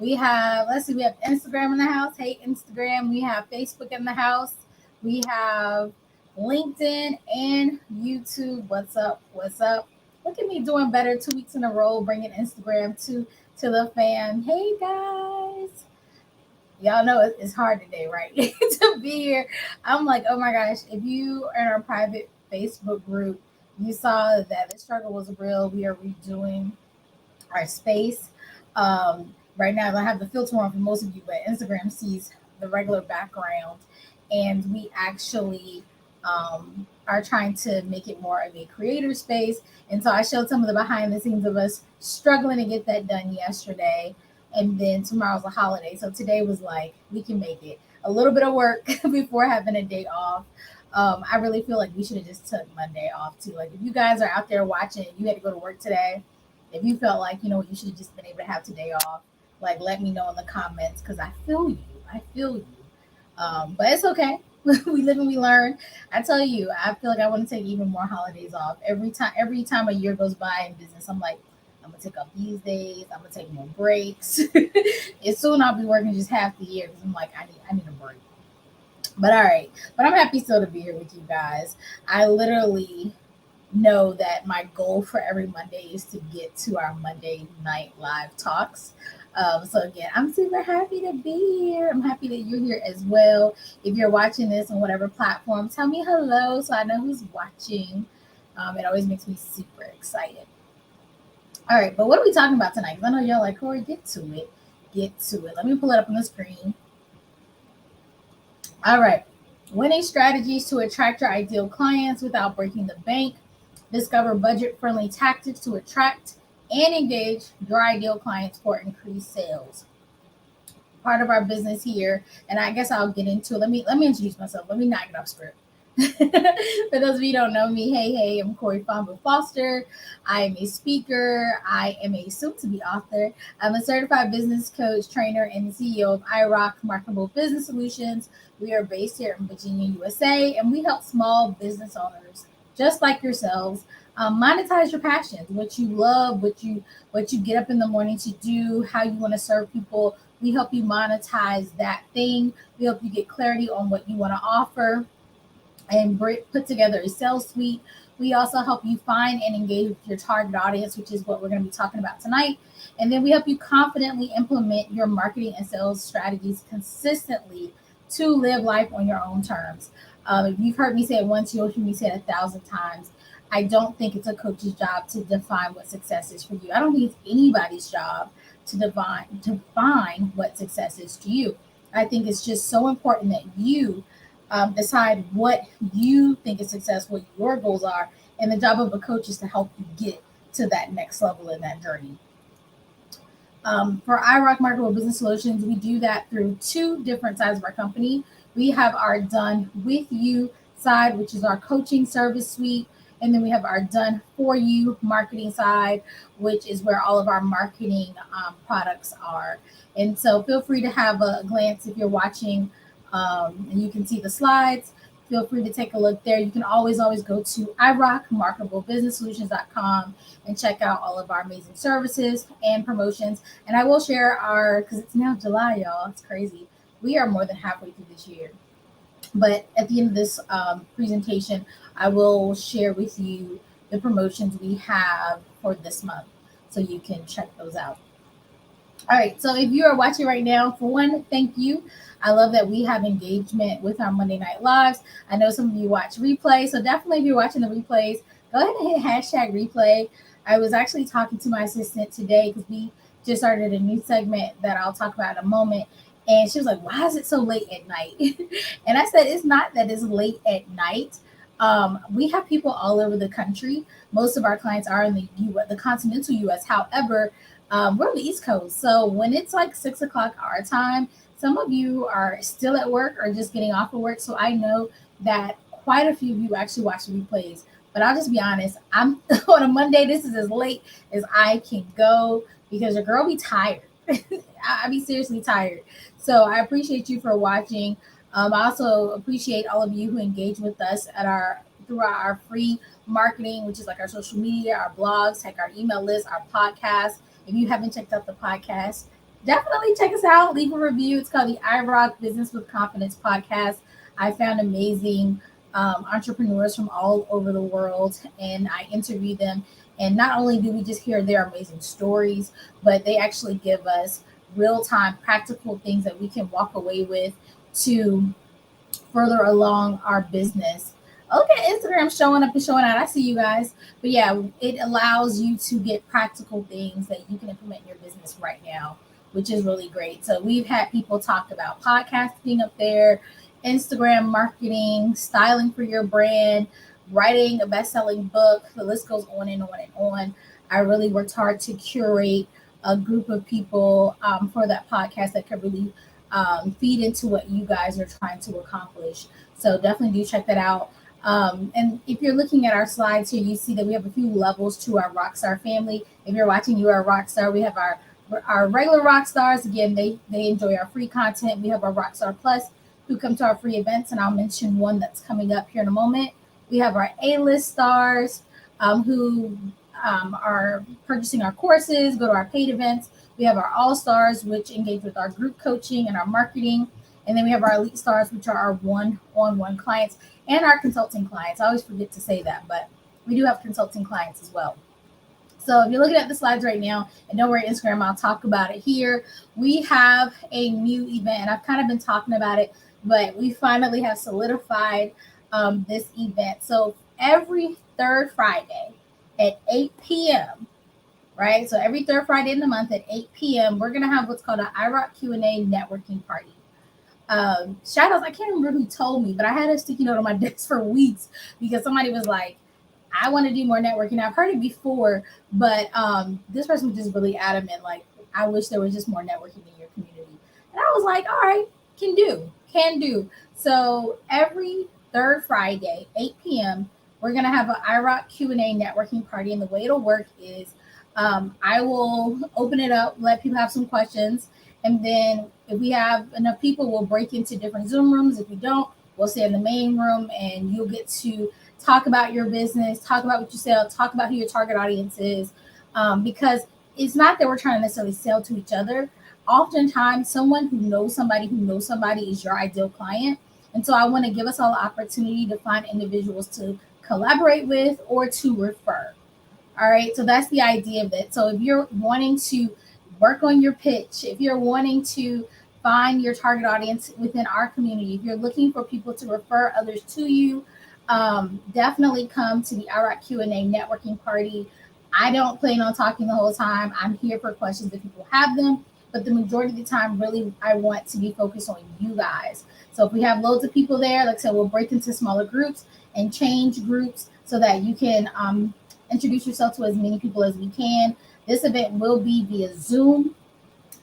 We have, let's see, we have Instagram in the house. Hey, Instagram. We have Facebook in the house. We have LinkedIn and YouTube. What's up? What's up? Look at me doing better 2 weeks in a row, bringing Instagram to the fam. Hey, guys. Y'all know it's hard today, right? To be here. I'm like, oh my gosh, if you are in our private Facebook group, you saw that the struggle was real. We are redoing our space. Right now, I have the filter on for most of you, but Instagram sees the regular background, and we actually are trying to make it more of a creator space. And so I showed some of the behind the scenes of us struggling to get that done yesterday. And then tomorrow's a holiday. So today was like, we can make it. A little bit of work before having a day off. I really feel like we should have just took Monday off too. Like if you guys are out there watching, you had to go to work today. If you felt like, you should have just been able to have today off, like let me know in the comments because I feel you. I feel you. But it's okay. We live and we learn. I tell you, I feel like I want to take even more holidays off. Every time a year goes by in business, I'm like, I'm gonna take off these days. I'm gonna take more breaks. And soon I'll be working just half the year because I'm like, I need a break. But all right. But I'm happy still to be here with you guys. I literally know that my goal for every Monday is to get to our Monday night live talks. So again, I'm super happy to be here. I'm happy that you're here as well. If you're watching this on whatever platform, tell me hello so I know who's watching. It always makes me super excited. All right, but what are we talking about tonight? Because I know y'all like, Corey, get to it. Get to it. Let me pull it up on the screen. All right. Winning strategies to attract your ideal clients without breaking the bank. Discover budget-friendly tactics to attract and engage your ideal clients for increased sales. Part of our business here, and I guess I'll get into it. Let me introduce myself. Let me not get off script. For those of you who don't know me, hey, I'm Corey Fonville Foster. I am a speaker. I am a soon-to-be author. I'm a certified business coach, trainer, and CEO of iRock Marketable Business Solutions. We are based here in Virginia, USA, and we help small business owners just like yourselves monetize your passions, what you love, what you get up in the morning to do, how you want to serve people. We help you monetize that thing. We help you get clarity on what you want to offer and put together a sales suite. We also help you find and engage with your target audience, which is what we're going to be talking about tonight. And then we help you confidently implement your marketing and sales strategies consistently to live life on your own terms. If you've heard me say it once, you'll hear me say it 1,000 times. I don't think it's a coach's job to define what success is for you. I don't think it's anybody's job to define what success is to you. I think it's just so important that you decide what you think is success, what your goals are, and the job of a coach is to help you get to that next level in that journey. For iRock Marketable Business Solutions, we do that through two different sides of our company. We have our Done With You side, which is our coaching service suite. And then we have our Done For You marketing side, which is where all of our marketing products are. And so feel free to have a glance if you're watching and you can see the slides. Feel free to take a look there. You can always go to iRockMarketableBusinessSolutions.com and check out all of our amazing services and promotions. And I will share because it's now July, y'all. It's crazy. We are more than halfway through this year. But at the end of this presentation, I will share with you the promotions we have for this month so you can check those out. All right, so if you are watching right now, for one, thank you. I love that we have engagement with our Monday Night Lives. I know some of you watch replay, so definitely if you're watching the replays, go ahead and hit hashtag replay. I was actually talking to my assistant today because we just started a new segment that I'll talk about in a moment. And she was like, why is it so late at night? And I said, it's not that it's late at night. We have people all over the country. Most of our clients are in the continental U.S. However, we're on the East Coast. So when it's like 6 o'clock our time, some of you are still at work or just getting off of work. So I know that quite a few of you actually watch the replays. But I'll just be honest, I'm on a Monday, this is as late as I can go because your girl be tired. I be seriously tired. So I appreciate you for watching. I also appreciate all of you who engage with us throughout our free marketing, which is like our social media, our blogs, like our email list, our podcast. If you haven't checked out the podcast, definitely check us out. Leave a review. It's called the I Rock Business with Confidence podcast. I found amazing entrepreneurs from all over the world, and I interview them. And not only do we just hear their amazing stories, but they actually give us real time practical things that we can walk away with to further along our business. Okay, Instagram showing up and showing out. I see you guys. But yeah, it allows you to get practical things that you can implement in your business right now, which is really great. So we've had people talk about podcasting up there, Instagram marketing, styling for your brand, writing a best-selling book. The list goes on and on and on. I really worked hard to curate a group of people for that podcast that could really feed into what you guys are trying to accomplish. So definitely do check that out. And if you're looking at our slides here, you see that we have a few levels to our Rockstar family. If you're watching, you are a Rockstar. We have our regular rock stars. Again, they enjoy our free content. We have our Rockstar Plus who come to our free events, and I'll mention one that's coming up here in a moment. We have our A-list stars who are purchasing our courses, go to our paid events. We have our all stars, which engage with our group coaching and our marketing. And then we have our elite stars, which are our one-on-one clients and our consulting clients. I always forget to say that, but we do have consulting clients as well. So if you're looking at the slides right now, and don't worry, Instagram, I'll talk about it here. We have a new event, and I've kind of been talking about it, but we finally have solidified this event. So every third Friday at 8 p.m., right? So every third Friday in the month at 8 p.m., we're going to have what's called an IROC Q&A networking party. Shout outs, I can't remember who told me, but I had a sticky note on my desk for weeks because somebody was like, I want to do more networking. I've heard it before, but this person was just really adamant, like, I wish there was just more networking in your community. And I was like, all right, can do. So every third Friday, 8 p.m., we're going to have an IROC Q&A networking party. And the way it'll work is I will open it up, let people have some questions. And then if we have enough people, we'll break into different Zoom rooms. If we don't, we'll stay in the main room and you'll get to talk about your business, talk about what you sell, talk about who your target audience is. Because it's not that we're trying to necessarily sell to each other. Oftentimes, someone who knows somebody is your ideal client. And so I want to give us all the opportunity to find individuals to collaborate with or to refer. All right. So that's the idea of it. So if you're wanting to work on your pitch, if you're wanting to find your target audience within our community, if you're looking for people to refer others to you, definitely come to the IROC Q&A networking party. I don't plan on talking the whole time. I'm here for questions if people have them, but the majority of the time, really, I want to be focused on you guys. So if we have loads of people there, like I said, we'll break into smaller groups and change groups so that you can introduce yourself to as many people as we can. This event will be via Zoom,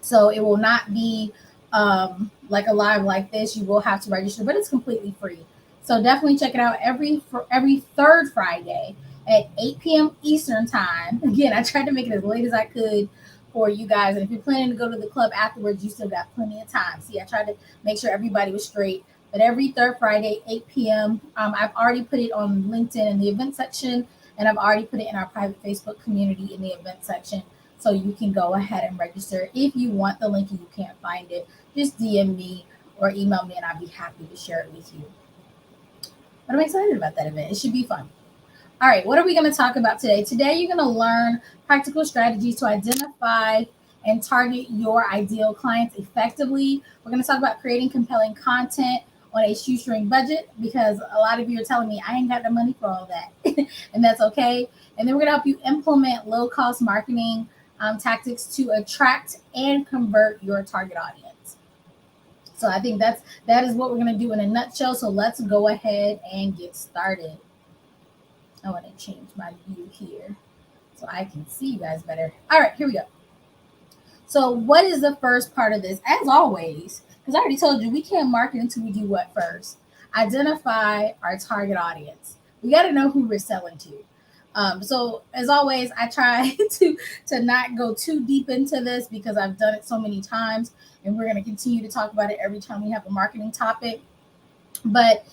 so it will not be like a live like this. You will have to register, but it's completely free. So definitely check it out every third Friday at 8 p.m. Eastern time. Again, I tried to make it as late as I could for you guys. And if you're planning to go to the club afterwards, you still got plenty of time. See, I tried to make sure everybody was straight. But every third Friday, 8 p.m., I've already put it on LinkedIn in the event section, and I've already put it in our private Facebook community in the event section. So you can go ahead and register. If you want the link and you can't find it, just DM me or email me, and I'll be happy to share it with you. But I'm excited about that event. It should be fun. All right, what are we going to talk about today? Today, you're going to learn practical strategies to identify and target your ideal clients effectively. We're going to talk about creating compelling content on a shoestring budget because a lot of you are telling me I ain't got the money for all that, and that's okay. And then we're going to help you implement low-cost marketing tactics to attract and convert your target audience. So I think that is what we're going to do in a nutshell. So let's go ahead and get started. I want to change my view here so I can see you guys better. All right, here we go. So what is the first part of this? As always, because I already told you, we can't market until we do what first? Identify our target audience. We got to know who we're selling to. So as always, I try to not go too deep into this because I've done it so many times, and we're going to continue to talk about it every time we have a marketing topic. But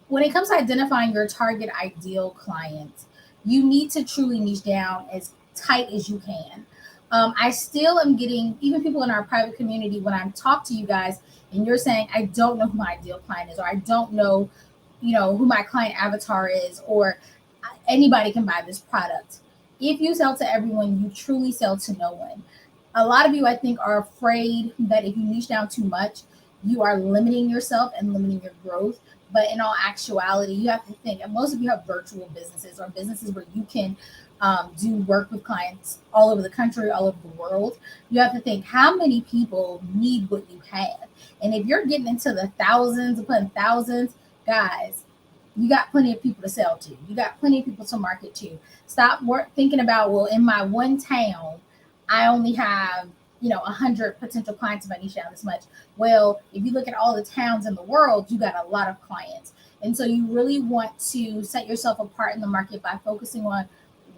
when it comes to identifying your target ideal clients, you need to truly niche down as tight as you can. I still am getting, even people in our private community, when I talk to you guys and you're saying, I don't know who my ideal client is, or I don't know, who my client avatar is, or anybody can buy this product. If you sell to everyone, you truly sell to no one. A lot of you, I think, are afraid that if you niche down too much, you are limiting yourself and limiting your growth. But in all actuality, you have to think, and most of you have virtual businesses or businesses where you can do work with clients all over the country, all over the world. You have to think, how many people need what you have? And if you're getting into the thousands, upon thousands, guys, you got plenty of people to sell to. You got plenty of people to market to. Stop thinking about, well, in my one town, I only have 100 potential clients if I niche down this much. Well, if you look at all the towns in the world, you got a lot of clients. And so you really want to set yourself apart in the market by focusing on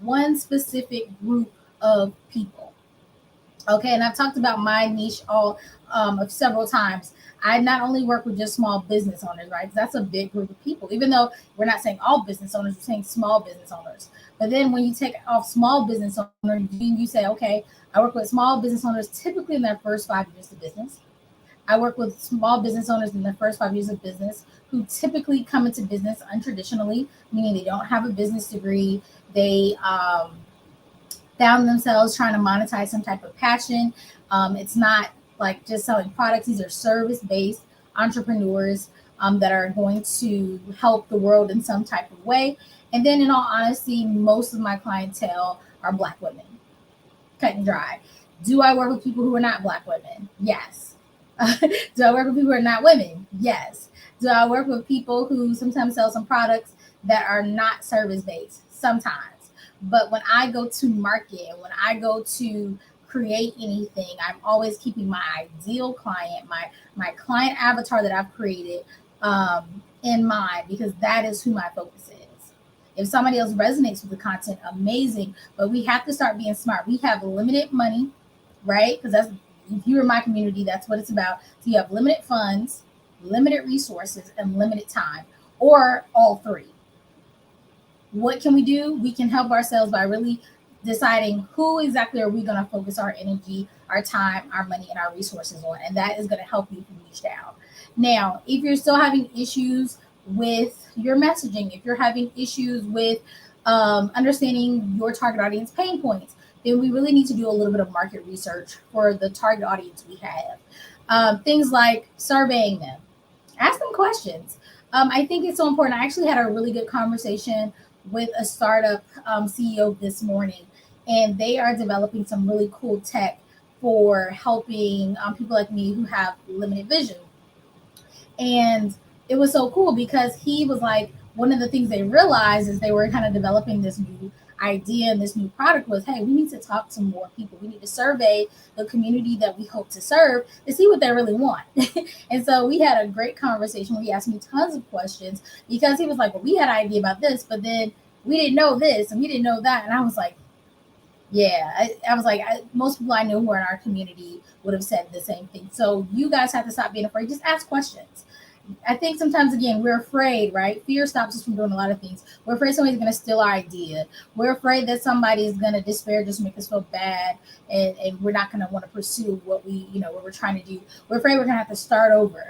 one specific group of people. Okay, and I've talked about my niche all of several times. I not only work with just small business owners, right? That's a big group of people. Even though we're not saying all business owners, we're saying small business owners. But then when you take off small business owners, you say, okay, I work with small business owners typically in their first 5 years of business. I work with small business owners in their first 5 years of business who typically come into business untraditionally, meaning they don't have a business degree. They found themselves trying to monetize some type of passion. It's not like just selling products. These are service-based entrepreneurs that are going to help the world in some type of way. And then in all honesty, most of my clientele are Black women. Cut and dry. Do I work with people who are not Black women? Yes. Do I work with people who are not women? Yes. Do I work with people who sometimes sell some products that are not service-based? Sometimes. But when I go to market and when I go to create anything, I'm always keeping my ideal client, my client avatar that I've created in mind, because that is who my focus is. If somebody else resonates with the content, amazing. But we have to start being smart. We have limited money, right? Because that's, if you're in my community, that's what it's about. So you have limited funds, limited resources, and limited time, or all three. What can we do? We can help ourselves by really deciding who exactly are we going to focus our energy, our time, our money, and our resources on. And that is going to help you reach down. Now, if you're still having issues with your messaging, if you're having issues with understanding your target audience pain points, then we really need to do a little bit of market research for the target audience we have. Things like surveying them, ask them questions. I think it's so important. I actually had a really good conversation with a startup CEO this morning, and they are developing some really cool tech for helping people like me who have limited vision. And it was so cool because he was like, one of the things they realized is they were kind of developing this new idea and this new product was, hey, we need to talk to more people. We need to survey the community that we hope to serve to see what they really want. And so we had a great conversation where he asked me tons of questions because he was like, well, we had an idea about this, but then we didn't know this and we didn't know that. And I was like, yeah, I was like, most people I know who are in our community would have said the same thing. So you guys have to stop being afraid. Just ask questions. I think sometimes, again, we're afraid, right? Fear stops us from doing a lot of things. We're afraid somebody's going to steal our idea. We're afraid that somebody is going to despair, just make us feel bad, and we're not going to want to pursue what what we're trying to do. We're afraid we're going to have to start over,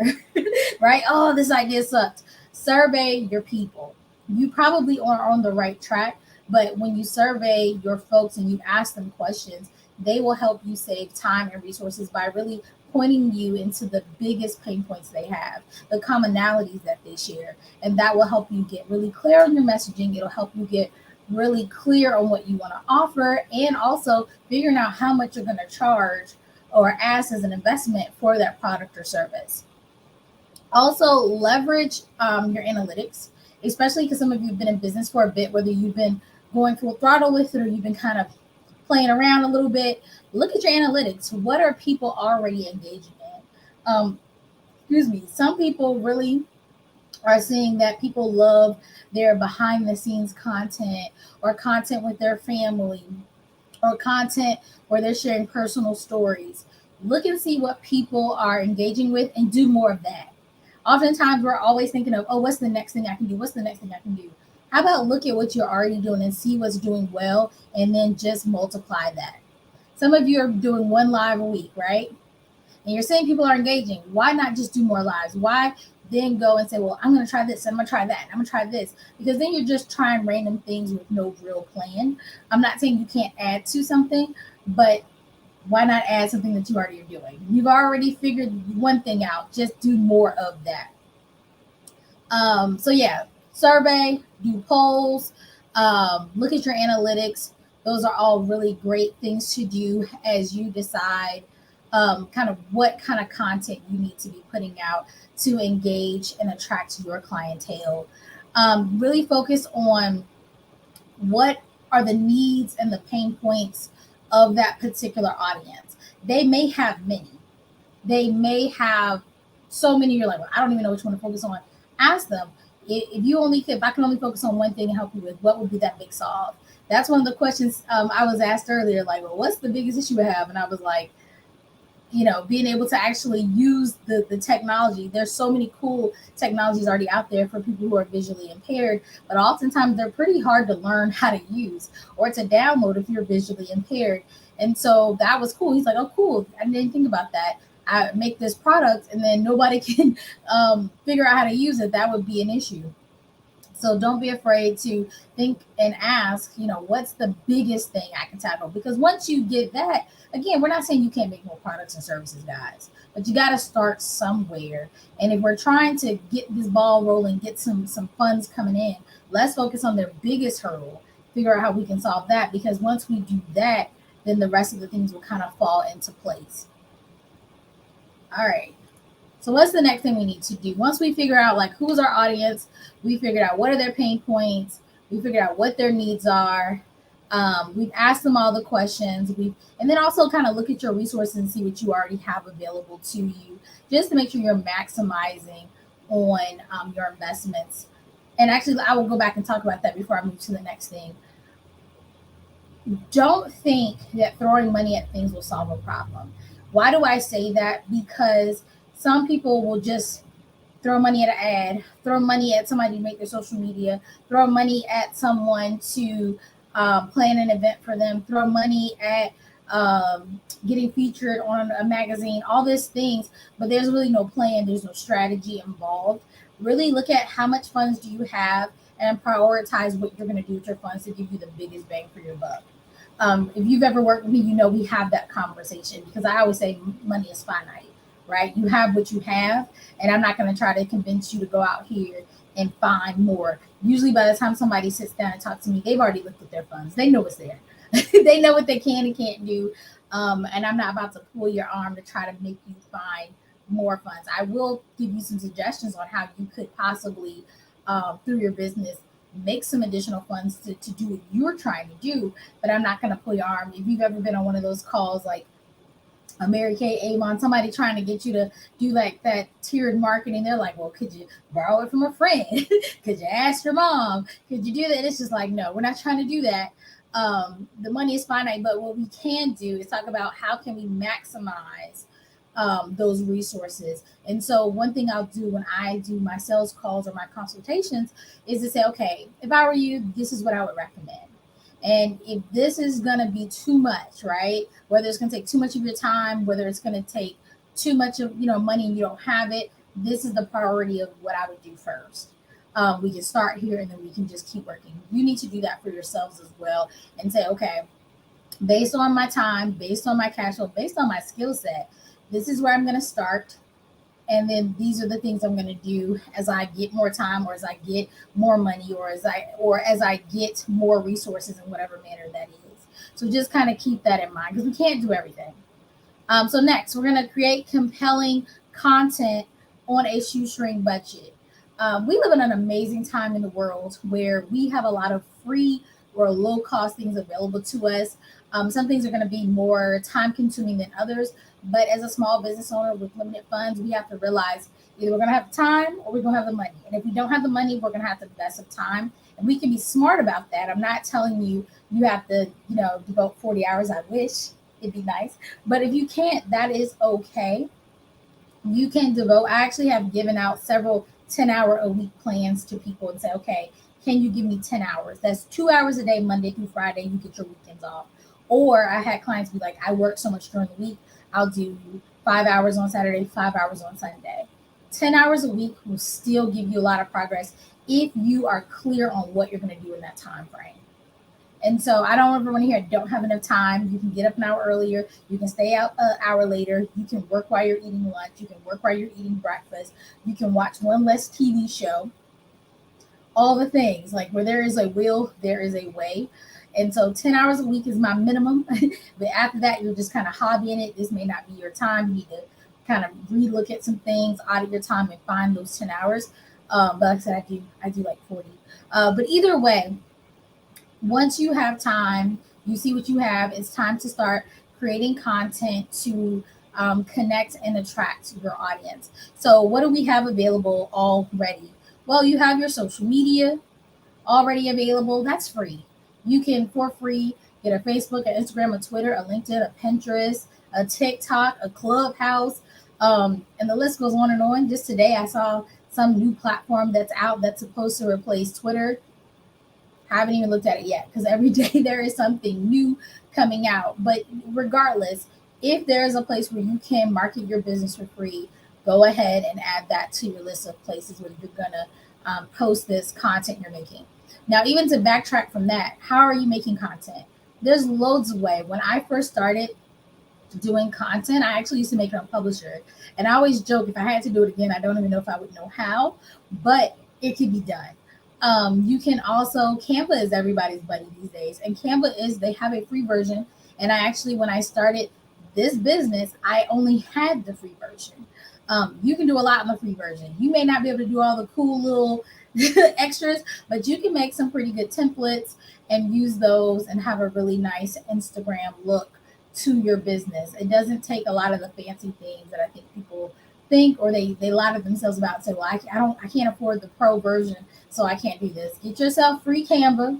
right? Oh, this idea sucked. Survey your people. You probably are on the right track, but when you survey your folks and you ask them questions, they will help you save time and resources by really pointing you into the biggest pain points they have, the commonalities that they share. And that will help you get really clear on your messaging. It'll help you get really clear on what you want to offer, and also figuring out how much you're going to charge or ask as an investment for that product or service. Also, leverage your analytics, especially because some of you have been in business for a bit, whether you've been going full throttle with it or you've been kind of playing around a little bit. Look at your analytics. What are people already engaging in? Some people really are seeing that people love their behind the scenes content, or content with their family, or content where they're sharing personal stories. Look and see what people are engaging with and do more of that. Oftentimes we're always thinking of, oh, what's the next thing I can do? What's the next thing I can do? How about look at what you're already doing and see what's doing well, and then just multiply that. Some of you are doing one live a week, right? And you're saying people are engaging. Why not just do more lives? Why then go and say, well, I'm going to try this, I'm going to try that, I'm going to try this? Because then you're just trying random things with no real plan. I'm not saying you can't add to something, but why not add something that you already are doing? You've already figured one thing out. Just do more of that. So yeah, survey, do polls, look at your analytics. Those are all really great things to do as you decide kind of what kind of content you need to be putting out to engage and attract your clientele. Really focus on what are the needs and the pain points of that particular audience. They may have many. They may have so many. You're like, well, I don't even know which one to focus on. Ask them, if I can only focus on one thing and help you with, what would be that big solve? That's one of the questions I was asked earlier. Like, well, what's the biggest issue I have? And I was like, being able to actually use the technology. There's so many cool technologies already out there for people who are visually impaired, but oftentimes they're pretty hard to learn how to use or to download if you're visually impaired. And so that was cool. He's like, oh, cool. I didn't think about that. I make this product and then nobody can figure out how to use it. That would be an issue. So don't be afraid to think and ask, what's the biggest thing I can tackle? Because once you get that, again, we're not saying you can't make more products and services, guys, but you got to start somewhere. And if we're trying to get this ball rolling, get some funds coming in, let's focus on their biggest hurdle, figure out how we can solve that. Because once we do that, then the rest of the things will kind of fall into place. All right. So what's the next thing we need to do? Once we figure out like who's our audience, we figured out what are their pain points, we figured out what their needs are. We've asked them all the questions. And then also kind of look at your resources and see what you already have available to you, just to make sure you're maximizing on your investments. And actually, I will go back and talk about that before I move to the next thing. Don't think that throwing money at things will solve a problem. Why do I say that? Because some people will just throw money at an ad, throw money at somebody to make their social media, throw money at someone to plan an event for them, throw money at getting featured on a magazine, all these things, but there's really no plan, there's no strategy involved. Really look at how much funds do you have and prioritize what you're going to do with your funds to give you the biggest bang for your buck. If you've ever worked with me, we have that conversation because I always say money is finite. Right? You have what you have, and I'm not going to try to convince you to go out here and find more. Usually by the time somebody sits down and talks to me, they've already looked at their funds. They know what's there. They know what they can and can't do. And I'm not about to pull your arm to try to make you find more funds. I will give you some suggestions on how you could possibly, through your business, make some additional funds to do what you're trying to do, but I'm not going to pull your arm. If you've ever been on one of those calls like a Mary Kay Avon, somebody trying to get you to do like that tiered marketing. They're like, well, could you borrow it from a friend? Could you ask your mom? Could you do that? And it's just like, no, we're not trying to do that. The money is finite, but what we can do is talk about how can we maximize those resources. And so one thing I'll do when I do my sales calls or my consultations is to say, okay, if I were you, this is what I would recommend. And if this is going to be too much, right? Whether it's going to take too much of your time, whether it's going to take too much of, money and you don't have it, this is the priority of what I would do first. We can start here and then we can just keep working. You need to do that for yourselves as well and say, okay, based on my time, based on my cash flow, based on my skill set, this is where I'm going to start. And then these are the things I'm going to do as I get more time or as I get more money or as I get more resources in whatever manner that is. So just kind of keep that in mind because we can't do everything. So next, we're going to create compelling content on a shoestring budget. We live in an amazing time in the world where we have a lot of free or low cost things available to us. Some things are going to be more time consuming than others. But as a small business owner with limited funds, we have to realize either we're going to have time or we're going to have the money. And if we don't have the money, we're going to have to invest some time. And we can be smart about that. I'm not telling you have to, devote 40 hours. I wish it'd be nice. But if you can't, that is okay. You can devote. I actually have given out several 10-hour-a-week plans to people and say, okay, can you give me 10 hours? That's 2 hours a day, Monday through Friday. You get your weekends off. Or I had clients be like, I work so much during the week, I'll do 5 hours on Saturday, 5 hours on Sunday. 10 hours a week will still give you a lot of progress if you are clear on what you're going to do in that time frame. And so I don't ever want to hear, I don't have enough time. You can get up an hour earlier. You can stay out an hour later. You can work while you're eating lunch. You can work while you're eating breakfast. You can watch one less TV show. All the things, like where there is a will, there is a way. And so 10 hours a week is my minimum. But after that, you're just kind of hobbying it. This may not be your time. You need to kind of relook at some things, audit your time, and find those 10 hours. But like I said, I do like 40. But either way, once you have time, you see what you have, it's time to start creating content to connect and attract your audience. So, what do we have available already? Well, you have your social media already available. That's free. You can, for free, get a Facebook, an Instagram, a Twitter, a LinkedIn, a Pinterest, a TikTok, a Clubhouse, and the list goes on and on. Just today, I saw some new platform that's out that's supposed to replace Twitter. Haven't even looked at it yet because every day there is something new coming out. But regardless, if there is a place where you can market your business for free, go ahead and add that to your list of places where you're going to post this content you're making. Now, even to backtrack from that, how are you making content? There's loads of ways. When I first started doing content, I actually used to make it on Publisher. And I always joke, if I had to do it again, I don't even know if I would know how, but it could be done. You can also, Canva is everybody's buddy these days. And they have a free version. And I actually, when I started this business, I only had the free version. You can do a lot in the free version. You may not be able to do all the cool little extras, but you can make some pretty good templates and use those and have a really nice Instagram look to your business. It doesn't take a lot of the fancy things that I think people think, or they lie to themselves about and say, well, I can't afford the pro version, so I can't do this. Get yourself free Canva,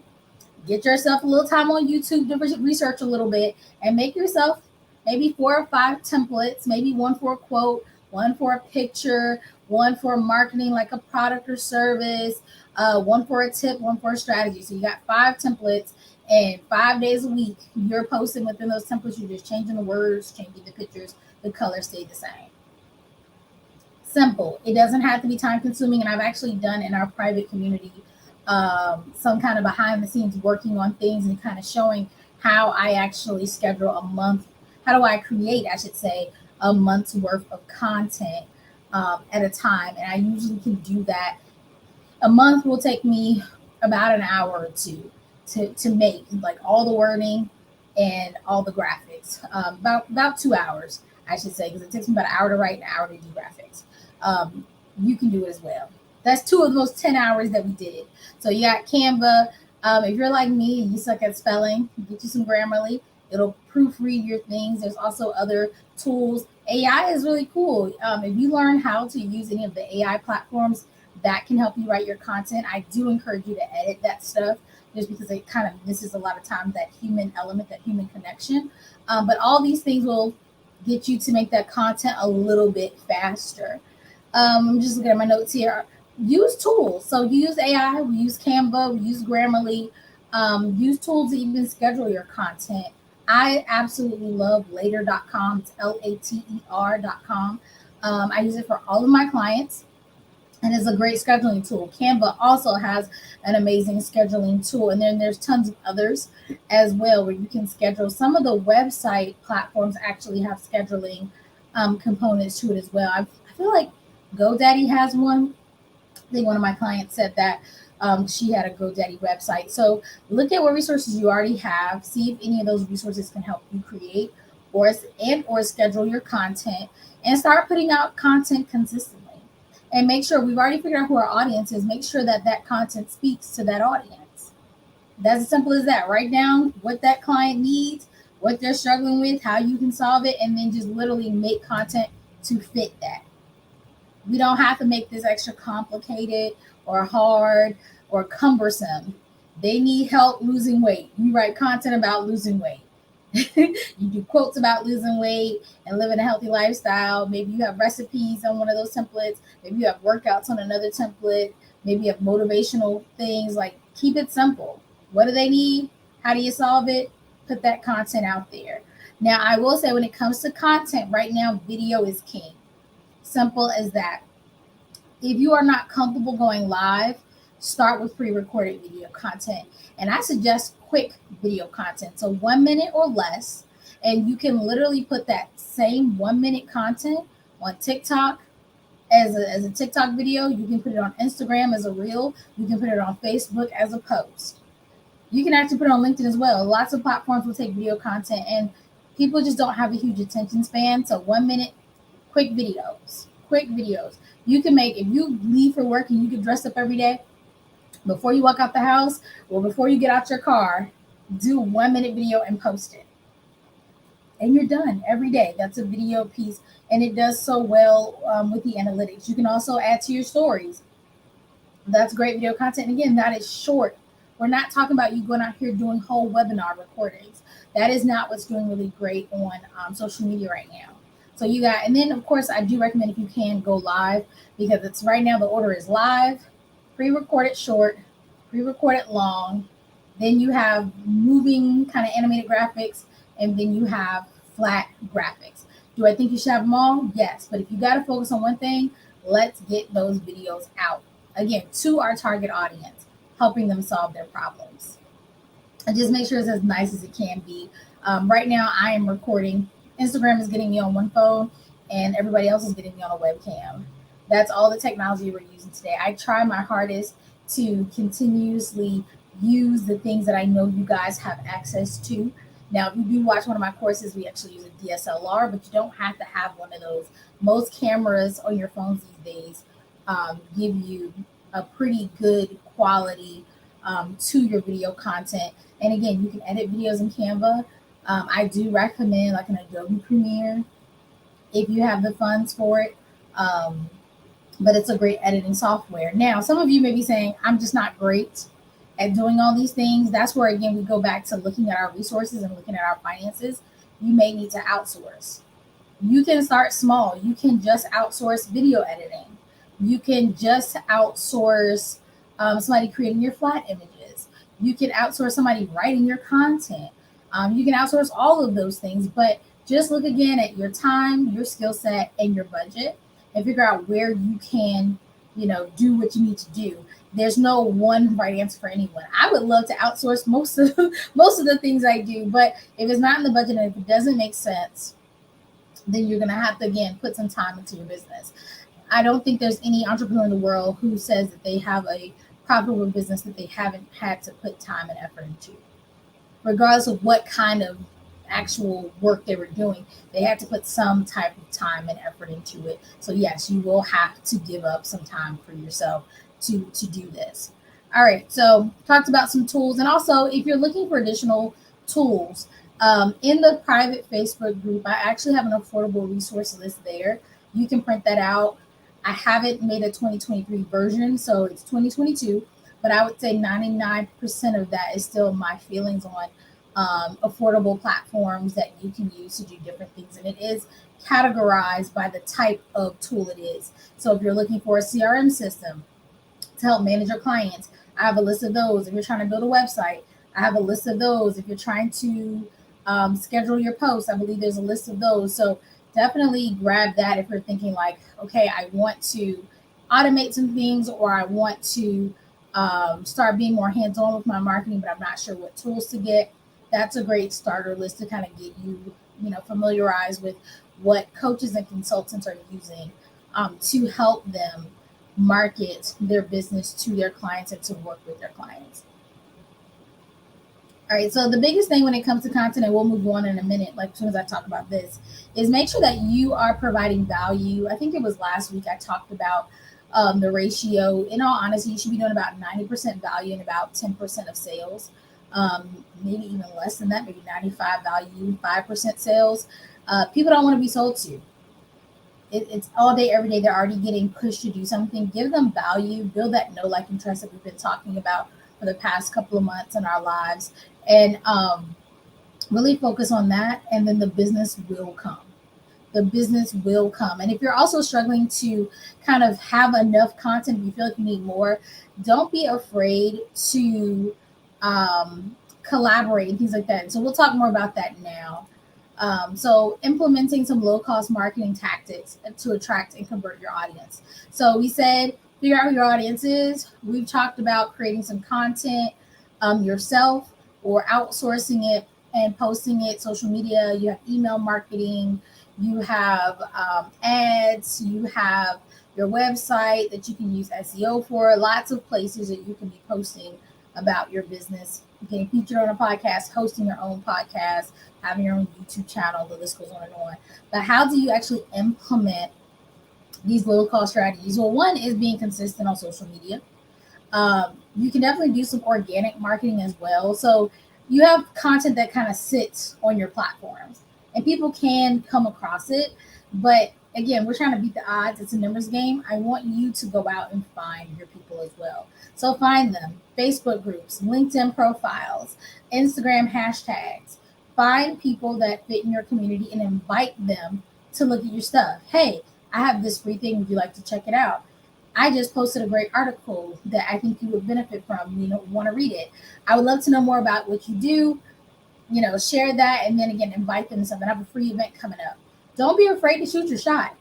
get yourself a little time on YouTube to research a little bit, and make yourself maybe 4 or 5 templates, maybe one for a quote, one for a picture, one for marketing like a product or service, one for a tip, one for a strategy. So you got 5 templates, and 5 days a week you're posting within those templates. You're just changing the words, changing the pictures, the colors stay the same. Simple. It doesn't have to be time consuming. And I've actually done in our private community some kind of behind the scenes working on things and kind of showing how I actually schedule a month. How do I create, I should say, a month's worth of content at a time? And I usually can do that. A month will take me about an hour or two to make, like all the wording and all the graphics. About 2 hours, I should say, because it takes me about an hour to write and an hour to do graphics. You can do it as well. That's 2 of those 10 hours that we did. So you got Canva. If you're like me and you suck at spelling, get you some Grammarly. It'll proofread your things. There's also other tools. AI is really cool. If you learn how to use any of the AI platforms that can help you write your content, I do encourage you to edit that stuff, just because it kind of misses a lot of times that human element, that human connection. But all these things will get you to make that content a little bit faster. I'm just looking at my notes here. Use tools. So use AI, we use Canva, we use Grammarly, use tools to even schedule your content. I absolutely love later.com. It's later.com. I use it for all of my clients, and it's a great scheduling tool. Canva also has an amazing scheduling tool, and then there's tons of others as well where you can schedule. Some of the website platforms actually have scheduling components to it as well. I feel like GoDaddy has one. I think one of my clients said that she had a GoDaddy website. So look at what resources you already have. See if any of those resources can help you create or schedule your content, and start putting out content consistently. And make sure, we've already figured out who our audience is. Make sure that that content speaks to that audience. That's as simple as that. Write down what that client needs, what they're struggling with, how you can solve it, and then just literally make content to fit that. We don't have to make this extra complicated or hard or cumbersome. They need help losing weight. You write content about losing weight. You do quotes about losing weight and living a healthy lifestyle. Maybe you have recipes on one of those templates. Maybe you have workouts on another template. Maybe you have motivational things. Like, keep it simple. What do they need? How do you solve it? put that content out there. Now, I will say when it comes to content right now, video is king. Simple as that. If you are not comfortable going live, start with pre-recorded video content. And I suggest quick video content. So 1 minute or less. And you can literally put that same 1 minute content on TikTok as a TikTok video. You can put it on Instagram as a reel. You can put it on Facebook as a post. You can actually put it on LinkedIn as well. Lots of platforms will take video content, and people just don't have a huge attention span. So 1 minute, quick videos. Quick videos. You can make, if you leave for work and you get dressed up every day, before you walk out the house or before you get out your car, do a 1 minute video and post it. And you're done every day. That's a video piece, and it does so well with the analytics. You can also add to your stories. That's great video content. And again, that is short. We're not talking about you going out here doing whole webinar recordings. That is not what's doing really great on social media right now. So you got, and then of course, I do recommend if you can go live, because it's right now the order is live, pre-recorded short, pre-recorded long. Then you have moving kind of animated graphics, and then you have flat graphics. Do I think you should have them all? Yes. But if you got to focus on one thing, let's get those videos out. Again, to our target audience, helping them solve their problems. And just make sure it's as nice as it can be. Right now, I am recording. Instagram is getting me on one phone, and everybody else is getting me on a webcam. That's all the technology we're using today. I try my hardest to continuously use the things that I know you guys have access to. Now, if you do watch one of my courses, we actually use a DSLR, but you don't have to have one of those. Most cameras on your phones these days give you a pretty good quality to your video content. And again, you can edit videos in Canva. I do recommend like an Adobe Premiere if you have the funds for it. But it's a great editing software. Now, some of you may be saying, I'm just not great at doing all these things. That's where, again, we go back to looking at our resources and looking at our finances. You may need to outsource. You can start small. You can just outsource video editing. You can just outsource somebody creating your flat images. You can outsource somebody writing your content. You can outsource all of those things, but just look again at your time, your skill set, and your budget, and figure out where you can, do what you need to do. There's no one right answer for anyone. I would love to outsource most of the things I do, but if it's not in the budget and if it doesn't make sense, then you're going to have to, again, put some time into your business. I don't think there's any entrepreneur in the world who says that they have a profitable business that they haven't had to put time and effort into. Regardless of what kind of actual work they were doing, they had to put some type of time and effort into it. So yes, you will have to give up some time for yourself to do this. All right, so talked about some tools, and also if you're looking for additional tools, in the private Facebook group, I actually have an affordable resource list there. You can print that out. I haven't made a 2023 version, so it's 2022, but I would say 99% of that is still my feelings on affordable platforms that you can use to do different things. And it is categorized by the type of tool it is. So if you're looking for a CRM system to help manage your clients, I have a list of those. If you're trying to build a website, I have a list of those. If you're trying to schedule your posts, I believe there's a list of those. So definitely grab that if you're thinking like, okay, I want to automate some things, or I want to start being more hands-on with my marketing, but I'm not sure what tools to get. That's a great starter list to kind of get you, familiarized with what coaches and consultants are using to help them market their business to their clients and to work with their clients. All right, so the biggest thing when it comes to content, and we'll move on in a minute, like as soon as I talk about this, is make sure that you are providing value. I think it was last week I talked about the ratio. In all honesty, you should be doing about 90% value and about 10% of sales. Maybe even less than that, maybe 95 value, 5% sales. People don't want to be sold to. It's all day, every day. They're already getting pushed to do something. Give them value, build that know, like, and trust that we've been talking about for the past couple of months in our lives, and really focus on that. And then the business will come. The business will come. And if you're also struggling to kind of have enough content, if you feel like you need more, don't be afraid to collaborate and things like that. So we'll talk more about that now. So implementing some low cost marketing tactics to attract and convert your audience. So we said figure out who your audience is. We've talked about creating some content yourself or outsourcing it and posting it social media. You have email marketing, you have ads, you have your website that you can use SEO for, lots of places that you can be posting about your business. You can feature on a podcast, hosting your own podcast, having your own YouTube channel, the list goes on and on. But how do you actually implement these low cost strategies? Well, one is being consistent on social media. You can definitely do some organic marketing as well. So you have content that kind of sits on your platforms and people can come across it. But again, we're trying to beat the odds. It's a numbers game. I want you to go out and find your people as well. So find them, Facebook groups, LinkedIn profiles, Instagram hashtags. Find people that fit in your community and invite them to look at your stuff. Hey, I have this free thing. Would you like to check it out? I just posted a great article that I think you would benefit from. Want to read it. I would love to know more about what you do. Share that, and then again, invite them to something. I have a free event coming up. Don't be afraid to shoot your shot.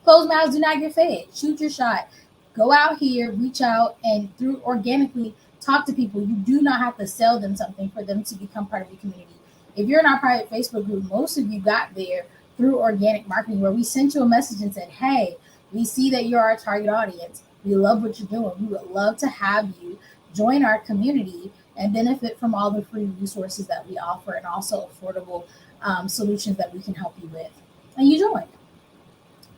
Closed mouths do not get fed. Shoot your shot. Go out here, reach out, and through organically talk to people. You do not have to sell them something for them to become part of your community. If you're in our private Facebook group, most of you got there through organic marketing, where we sent you a message and said, hey, we see that you're our target audience. We love what you're doing. We would love to have you join our community and benefit from all the free resources that we offer and also affordable solutions that we can help you with. And you join.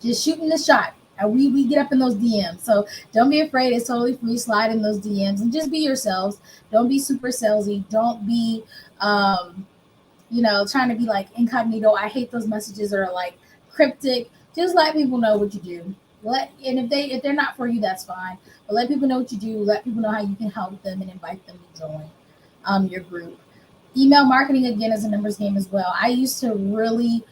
Just shooting the shot. And we get up in those DMs. So don't be afraid. It's totally free. Slide in those DMs and just be yourselves. Don't be super salesy. Don't be, trying to be like incognito. I hate those messages that are like cryptic. Just let people know what you do. If they're not for you, that's fine. But let people know what you do. Let people know how you can help them and invite them to join your group. Email marketing, again, is a numbers game as well. I used to really,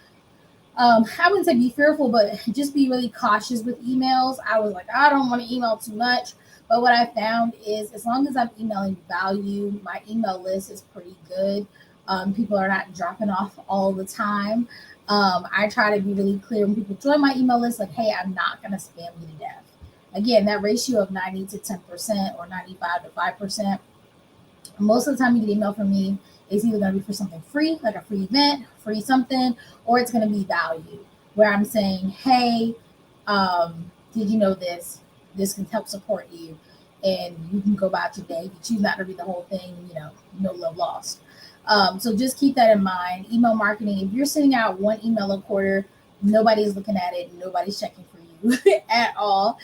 I wouldn't say be fearful, but just be really cautious with emails. I was like, I don't want to email too much. But what I found is as long as I'm emailing value, my email list is pretty good. People are not dropping off all the time. I try to be really clear when people join my email list, like, hey, I'm not going to spam you to death. Again, that ratio of 90 to 10% or 95 to 5%. Most of the time you get email from me, it's either going to be for something free, like a free event, free something, or it's going to be value, where I'm saying, hey, did you know this? This can help support you, and you can go about your day. If you choose not to read the whole thing, no love lost. So just keep that in mind. Email marketing, if you're sending out one email a quarter, nobody's looking at it. Nobody's checking for you at all.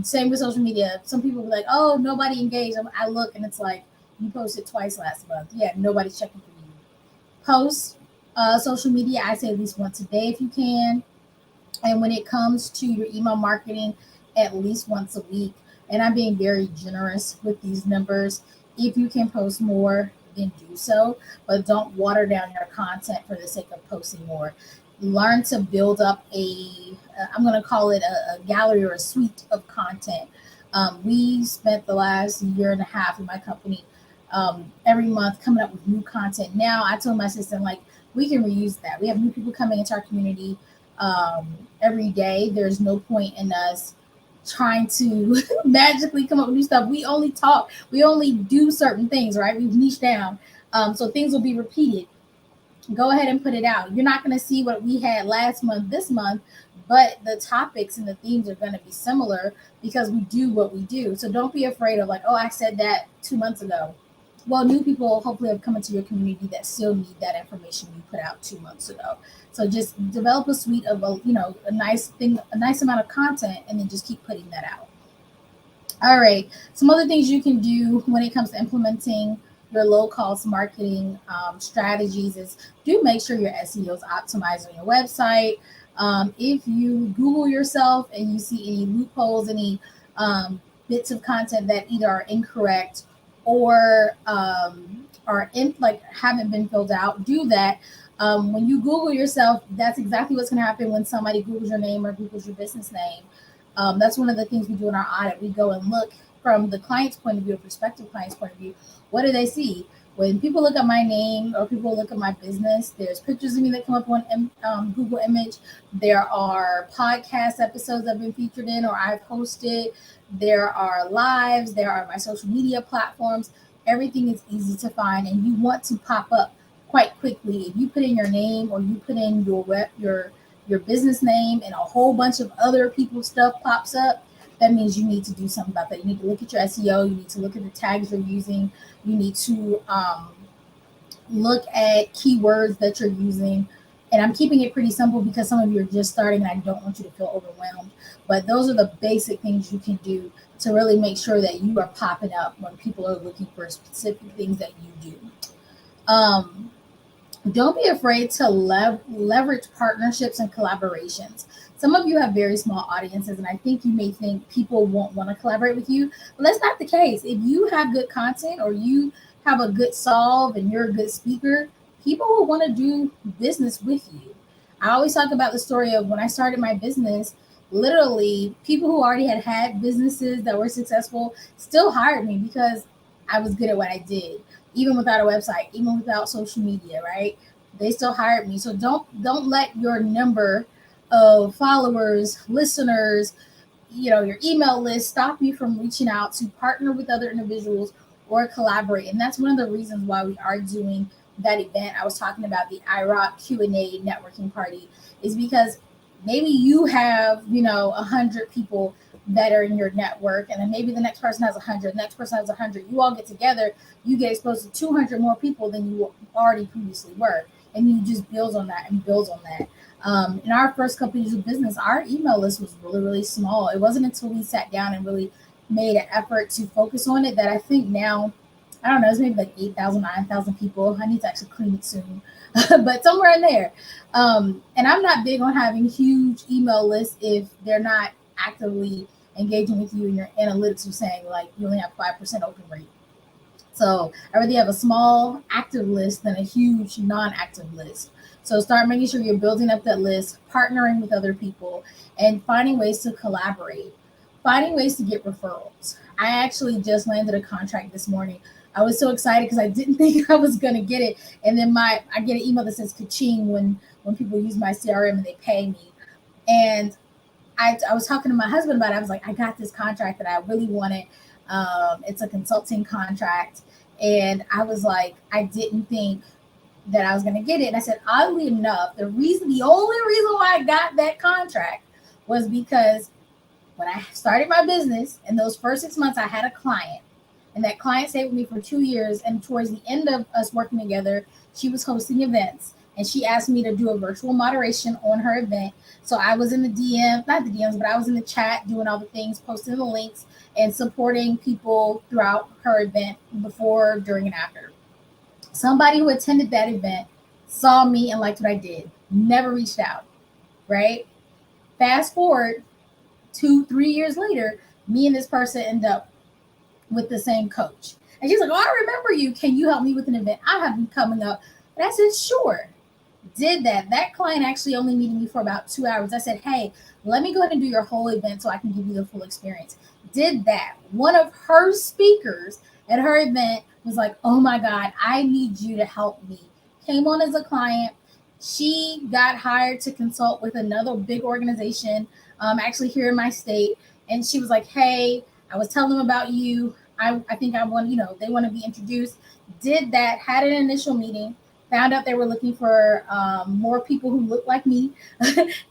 Same with social media. Some people be like, oh, nobody engaged. I look and it's like, you posted twice last month. Yeah, nobody's checking for you. Post social media, I say at least once a day if you can. And when it comes to your email marketing, at least once a week. And I'm being very generous with these numbers. If you can post more, then do so, but don't water down your content for the sake of posting more. Learn to build up I'm going to call it a gallery or a suite of content. We spent the last year and a half in my company every month coming up with new content. Now I told my assistant, like, we can reuse that. We have new people coming into our community every day. There's no point in us trying to magically come up with new stuff. We only talk, we only do certain things, right? We've niched down. So things will be repeated. Go ahead and put it out. You're not going to see what we had last month, this month, but the topics and the themes are going to be similar because we do what we do. So don't be afraid of like, oh, I said that 2 months ago. Well, new people hopefully have come into your community that still need that information you put out 2 months ago. So just develop a suite of a nice amount of content, and then just keep putting that out. All right. Some other things you can do when it comes to implementing your low-cost marketing strategies is do make sure your SEO is optimized on your website. If you Google yourself and you see any loopholes, any bits of content that either are incorrect or haven't been filled out, do that. When you Google yourself, that's exactly what's going to happen when somebody Googles your name or Googles your business name. That's one of the things we do in our audit. We go and look from the client's point of view, a prospective client's point of view. What do they see? When people look at my name or people look at my business, there's pictures of me that come up on Google Image. There are podcast episodes I've been featured in or I've hosted. There are lives. There are my social media platforms. Everything is easy to find, and you want to pop up quite quickly. If you put in your name or you put in your business name and a whole bunch of other people's stuff pops up, that means you need to do something about that. You need to look at your SEO. You need to look at the tags you're using. You need to look at keywords that you're using. And I'm keeping it pretty simple because some of you are just starting and I don't want you to feel overwhelmed. But those are the basic things you can do to really make sure that you are popping up when people are looking for specific things that you do. Don't be afraid to leverage partnerships and collaborations. Some of you have very small audiences, and I think you may think people won't want to collaborate with you, but that's not the case. If you have good content or you have a good solve and you're a good speaker, people will want to do business with you. I always talk about the story of when I started my business, literally people who already had businesses that were successful still hired me because I was good at what I did, even without a website, even without social media, right? They still hired me. So don't let your number of followers, listeners, your email list stop you from reaching out to partner with other individuals or collaborate. And that's one of the reasons why we are doing that event I was talking about, the IROC Q&A networking party, is because maybe you have 100 people that are in your network, and then maybe the next person has 100, the next person has 100. You all get together, you get exposed to 200 more people than you already previously were, and you just builds on that and builds on that. In our first couple of years of business, our email list was really, really small. It wasn't until we sat down and really made an effort to focus on it that I think now, I don't know, it's maybe like 8,000, 9,000 people. I need to actually clean it soon, but somewhere in there. And I'm not big on having huge email lists if they're not actively engaging with you, and your analytics are saying like you only have 5% open rate. So I rather have a small active list than a huge non-active list. So start making sure you're building up that list, partnering with other people, and finding ways to collaborate, finding ways to get referrals. I actually just landed a contract this morning. I was so excited because I didn't think I was going to get it. And then I get an email that says ka-ching when people use my CRM and they pay me. And I was talking to my husband about it. I was like, I got this contract that I really wanted. It's a consulting contract. And I was like, I didn't think that I was going to get it. And I said, oddly enough, the only reason why I got that contract was because when I started my business, in those first 6 months, I had a client. And that client stayed with me for 2 years. And towards the end of us working together, she was hosting events. And she asked me to do a virtual moderation on her event. So I was in the DM, not the DMs, but I was in the chat doing all the things, posting the links, and supporting people throughout her event before, during, and after. Somebody who attended that event saw me and liked what I did, never reached out, right? Fast forward 2-3 years later, me and this person end up with the same coach. And she's like, oh, I remember you. Can you help me with an event? I have been coming up. And I said, sure. Did that. That client actually only needed me for about 2 hours. I said, hey, let me go ahead and do your whole event so I can give you the full experience. Did that. One of her speakers at her event was like, oh my God, I need you to help me. Came on as a client. She got hired to consult with another big organization, actually here in my state. And she was like, hey, I was telling them about you. I think I want, they want to be introduced. Did that, had an initial meeting, found out they were looking for more people who look like me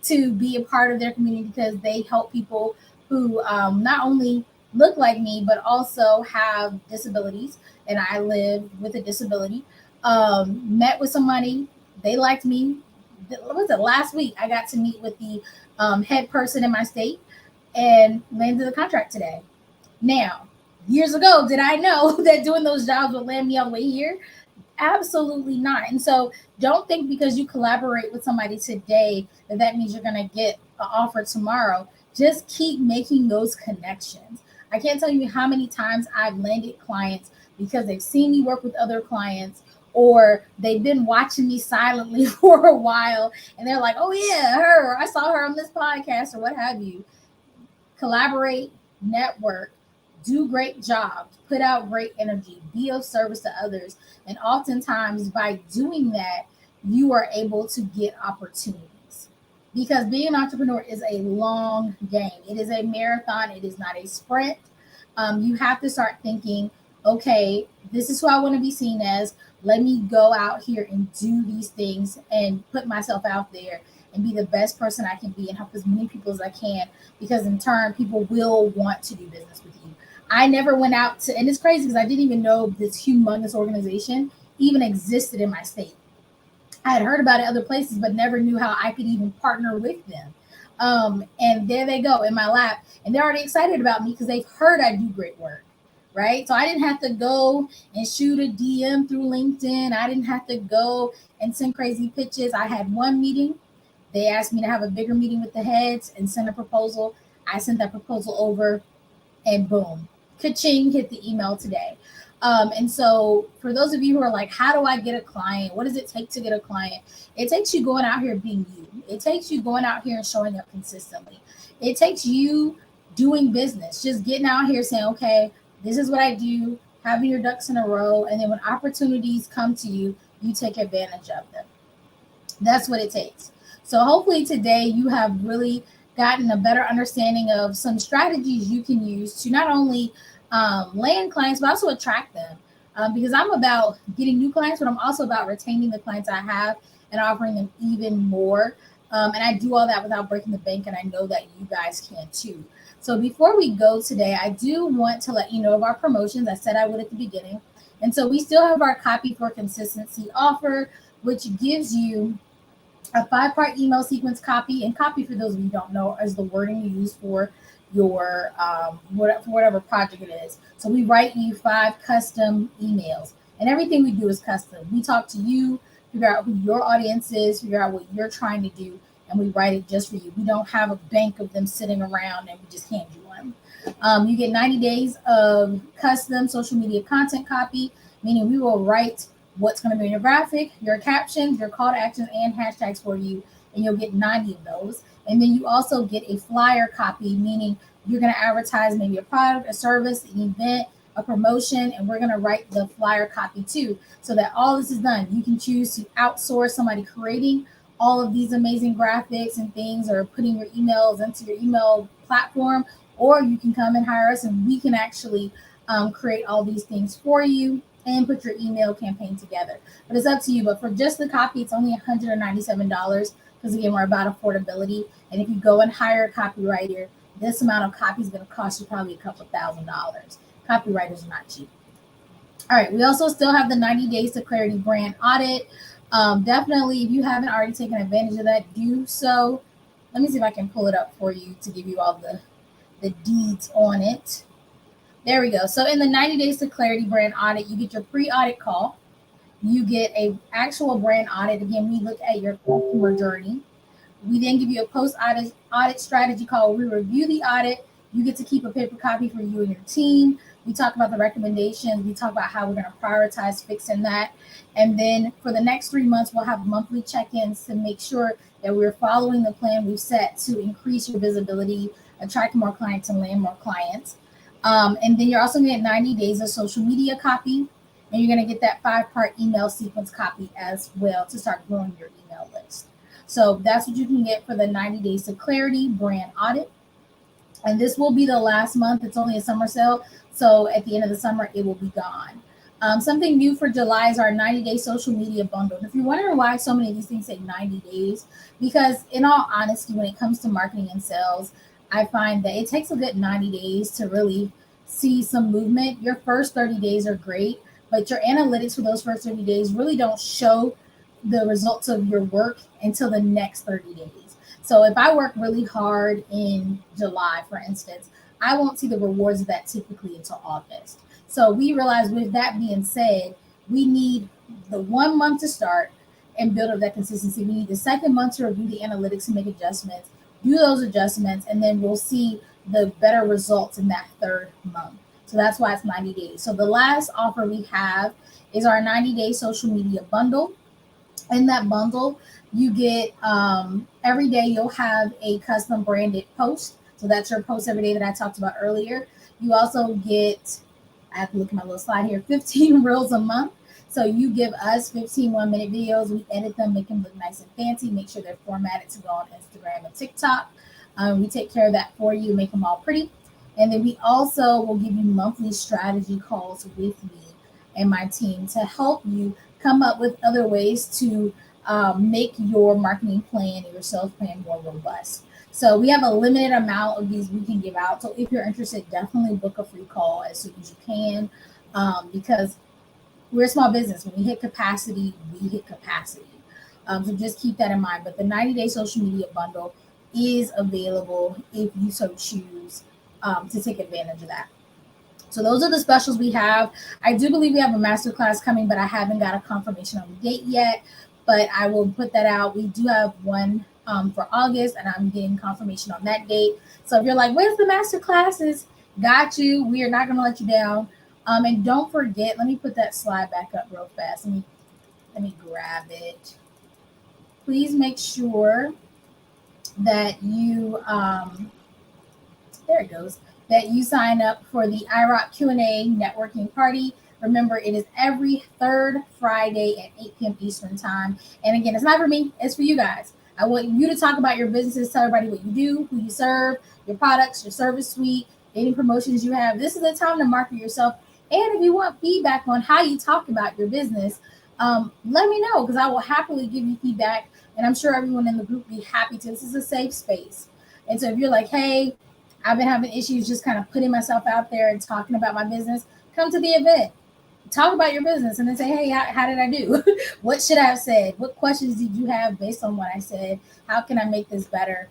to be a part of their community because they help people who not only look like me, but also have disabilities. And I live with a disability. Met with somebody, they liked me. What was it? Last week, I got to meet with the head person in my state and landed the contract today. Now, years ago, did I know that doing those jobs would land me all the way here? Absolutely not. And so don't think because you collaborate with somebody today that means you're going to get an offer tomorrow. Just keep making those connections. I can't tell you how many times I've landed clients because they've seen me work with other clients, or they've been watching me silently for a while and they're like, oh yeah, her, I saw her on this podcast or what have you. Collaborate, network, do great jobs, put out great energy, be of service to others. And oftentimes, by doing that, you are able to get opportunities. Because being an entrepreneur is a long game, it is a marathon, it is not a sprint. You have to start thinking, okay, this is who I want to be seen as. Let me go out here and do these things and put myself out there and be the best person I can be and help as many people as I can, because in turn, people will want to do business with you. I never went out to, and it's crazy because I didn't even know this humongous organization even existed in my state. I had heard about it other places, but never knew how I could even partner with them. And there they go in my lap, and they're already excited about me because they've heard I do great work, right? So I didn't have to go and shoot a DM through LinkedIn. I didn't have to go and send crazy pitches. I had one meeting. They asked me to have a bigger meeting with the heads and send a proposal. I sent that proposal over, and boom, ka-ching, hit the email today. And so for those of you who are like, how do I get a client? What does it take to get a client? It takes you going out here being you. It takes you going out here and showing up consistently. It takes you doing business, just getting out here saying, okay, this is what I do, having your ducks in a row. And then when opportunities come to you, you take advantage of them. That's what it takes. So hopefully today you have really gotten a better understanding of some strategies you can use to not only land clients, but also attract them. Because I'm about getting new clients, but I'm also about retaining the clients I have and offering them even more. And I do all that without breaking the bank, and I know that you guys can too. So before we go today, I do want to let you know of our promotions. I said I would at the beginning. And so we still have our Copy for Consistency offer, which gives you a 5-part email sequence copy. And copy, for those of you who don't know, is the wording you use for your whatever project it is. So we write you 5 custom emails, and everything we do is custom. We talk to you, figure out who your audience is, figure out what you're trying to do, and we write it just for you. We don't have a bank of them sitting around and we just hand you one. You get 90 days of custom social media content copy, meaning we will write what's going to be in your graphic, your captions, your call to actions, and hashtags for you, and you'll get 90 of those. And then you also get a flyer copy, meaning you're going to advertise maybe a product, a service, an event, a promotion, and we're going to write the flyer copy too, so that all this is done. You can choose to outsource somebody creating all of these amazing graphics and things, or putting your emails into your email platform, or you can come and hire us and we can actually create all these things for you and put your email campaign together. But it's up to you. But for just the copy, it's only $197, because again, we're about affordability. And if you go and hire a copywriter, this amount of copy is going to cost you probably a couple $1,000s. Copywriters are not cheap. All right, we also still have the 90 days to clarity brand audit. Definitely, if you haven't already taken advantage of that, do so. Let me see if I can pull it up for you to give you all the deeds on it. There we go. So in the 90 days to clarity brand audit, you get your pre-audit call. You get a actual brand audit. Again, we look at your customer journey. We then give you a post-audit strategy call. We review the audit. You get to keep a paper copy for you and your team. We talk about the recommendations. We talk about how we're going to prioritize fixing that. And then for the next 3 months, we'll have monthly check-ins to make sure that we're following the plan we've set to increase your visibility, attract more clients, and land more clients. And then you're also going to get 90 days of social media copy, and you're going to get that 5-part email sequence copy as well to start growing your email list. So that's what you can get for the 90 days to clarity brand audit. And this will be the last month. It's only a summer sale. So at the end of the summer, it will be gone. Something new for July is our 90-day social media bundle. And if you're wondering why so many of these things say 90 days, because in all honesty, when it comes to marketing and sales, I find that it takes a good 90 days to really see some movement. Your first 30 days are great, but your analytics for those first 30 days really don't show the results of your work until the next 30 days. So if I work really hard in July, for instance, I won't see the rewards of that typically until August. So we realize, with that being said, we need the 1 month to start and build up that consistency. We need the second month to review the analytics and make adjustments, do those adjustments, and then we'll see the better results in that third month. So that's why it's 90 days. So the last offer we have is our 90-day social media bundle. In that bundle, you get every day you'll have a custom branded post. So that's your post every day that I talked about earlier. You also get, I have to look at my little slide here, 15 reels a month. So you give us 15 1-minute videos. We edit them, make them look nice and fancy, make sure they're formatted to go on Instagram and TikTok. We take care of that for you, make them all pretty. And then we also will give you monthly strategy calls with me and my team to help you come up with other ways to make your marketing plan and your sales plan more robust. So we have a limited amount of these we can give out. So if you're interested, definitely book a free call as soon as you can, because we're a small business. When we hit capacity, we hit capacity. So just keep that in mind. But the 90-day social media bundle is available if you so choose to take advantage of that. So those are the specials we have. I do believe we have a masterclass coming, but I haven't got a confirmation on the date yet. But I will put that out. We do have one for August, and I'm getting confirmation on that date. So if you're like, where's the masterclasses? Got you. We are not going to let you down. And don't forget, let me put that slide back up real fast. Let me grab it. Please make sure that you there it goes, that you sign up for the iRock Q&A networking party. Remember, it is every third Friday at 8 p.m. Eastern time. And again, it's not for me, it's for you guys. I want you to talk about your businesses, tell everybody what you do, who you serve, your products, your service suite, any promotions you have. This is the time to market yourself. And if you want feedback on how you talk about your business, let me know, because I will happily give you feedback. And I'm sure everyone in the group will be happy to. This is a safe space. And so if you're like, hey, I've been having issues just kind of putting myself out there and talking about my business, come to the event. Talk about your business and then say, hey, how did I do? What should I have said? What questions did you have based on what I said? How can I make this better?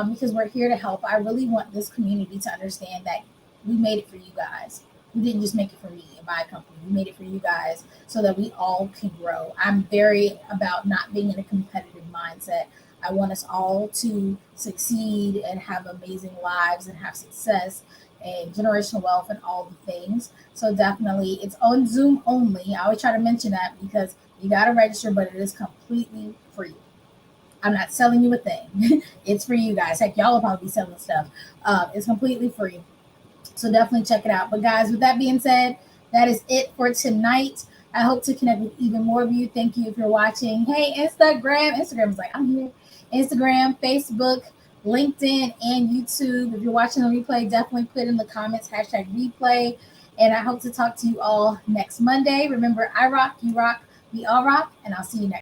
Because we're here to help. I really want this community to understand that we made it for you guys. We didn't just make it for me and my company. We made it for you guys so that we all can grow. I'm very about not being in a competitive mindset. I want us all to succeed and have amazing lives and have success and generational wealth and all the things. So definitely, it's on Zoom only. I always try to mention that because you got to register, but it is completely free. I'm not selling you a thing. It's for you guys. Heck, y'all will probably be selling stuff. It's completely free. So definitely check it out. But guys, with that being said, that is it for tonight. I hope to connect with even more of you. Thank you if you're watching. Hey, Instagram is like, I'm here. Instagram, Facebook, LinkedIn, and YouTube. If you're watching the replay, definitely put in the comments, #replay. And I hope to talk to you all next Monday. Remember, I rock, you rock, we all rock, and I'll see you next.